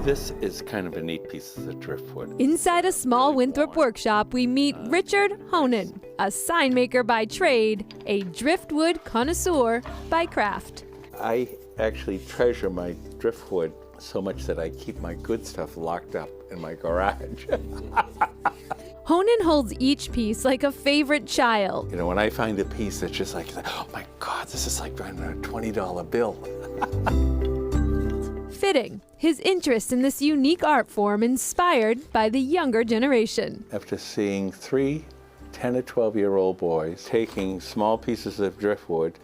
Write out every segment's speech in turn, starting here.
This is kind of a neat piece of driftwood. Inside a small Winthrop workshop, we meet Richard Honan, a sign maker by trade, a driftwood connoisseur by craft. I actually treasure my driftwood so much that I keep my good stuff locked up in my garage. Honan holds each piece like a favorite child. You know, when I find a piece that's just like, oh my God, this is like finding a $20 bill. Fitting, his interest in this unique art form inspired by the younger generation. After seeing 3 10 to 12-year-old boys taking small pieces of driftwood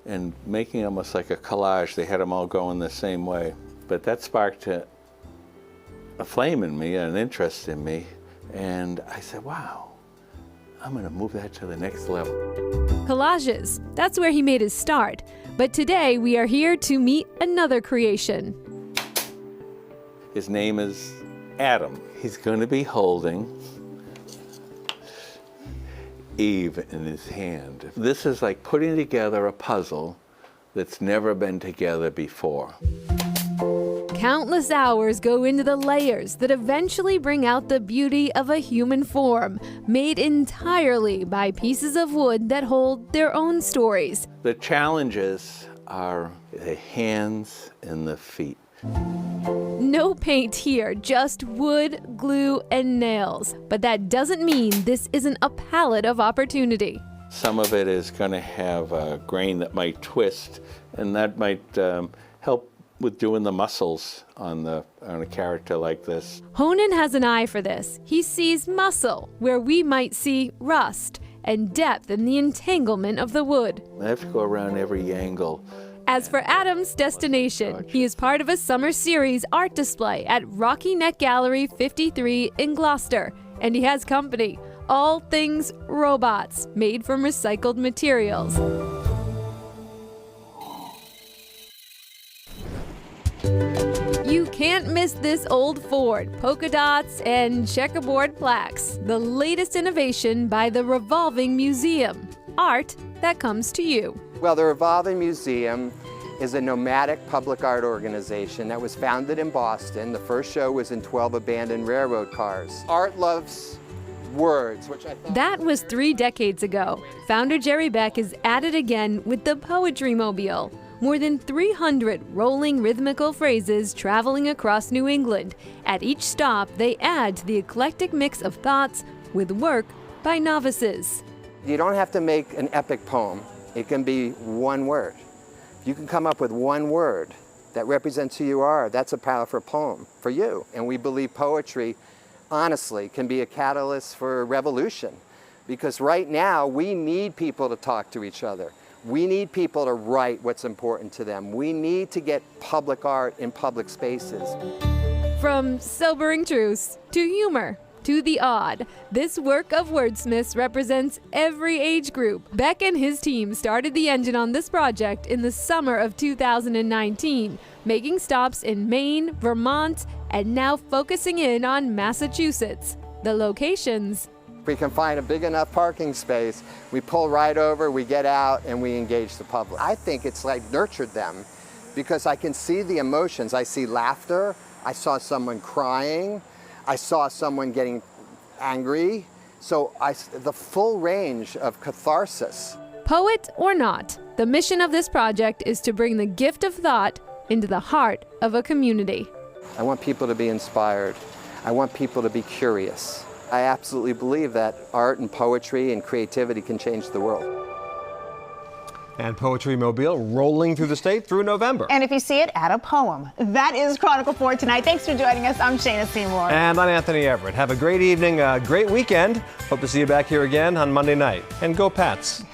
and making almost like a collage, they had them all going the same way. But that sparked a flame in me, an interest in me, and I said, wow, I'm gonna move that to the next level. Collages, that's where he made his start. But today we are here to meet another creation. His name is Adam. He's going to be holding Eve in his hand. This is like putting together a puzzle that's never been together before. Countless hours go into the layers that eventually bring out the beauty of a human form, made entirely by pieces of wood that hold their own stories. The challenges are the hands and the feet. No paint here, just wood, glue, and nails. But that doesn't mean this isn't a palette of opportunity. Some of it is going to have a grain that might twist, and that might help with doing the muscles on a character like this. Honan has an eye for this. He sees muscle where we might see rust, and depth in the entanglement of the wood. I have to go around every angle. As for Adam's destination, he is part of a summer series art display at Rocky Neck Gallery 53 in Gloucester, and he has company, all things robots made from recycled materials. You can't miss this old Ford, polka dots, and checkerboard plaques, the latest innovation by the Revolving Museum, art that comes to you. Well, the Revolving Museum is a nomadic public art organization that was founded in Boston. The first show was in 12 abandoned railroad cars. Art loves words, which I thought... That was 3 decades ago. Founder Jerry Beck is at it again with the Poetry Mobile. More than 300 rolling rhythmical phrases traveling across New England. At each stop, they add to the eclectic mix of thoughts with work by novices. You don't have to make an epic poem. It can be one word. If you can come up with one word that represents who you are, that's a powerful poem for you. And we believe poetry, honestly, can be a catalyst for revolution. Because right now, we need people to talk to each other. We need people to write what's important to them. We need to get public art in public spaces. From sobering truths to humor to the odd, this work of wordsmiths represents every age group. Beck and his team started the engine on this project in the summer of 2019, making stops in Maine, Vermont, and now focusing in on Massachusetts. The locations: If we can find a big enough parking space, we pull right over, we get out, and we engage the public. I think it's like nurtured them because I can see the emotions. I see laughter. I saw someone crying. I saw someone getting angry. So the full range of catharsis. Poet or not, the mission of this project is to bring the gift of thought into the heart of a community. I want people to be inspired. I want people to be curious. I absolutely believe that art and poetry and creativity can change the world. And Poetry Mobile rolling through the state through November. And if you see it, add a poem. That is Chronicle 4 tonight. Thanks for joining us. I'm Shayna Seymour. And I'm Anthony Everett. Have a great evening, a great weekend. Hope to see you back here again on Monday night. And go Pats.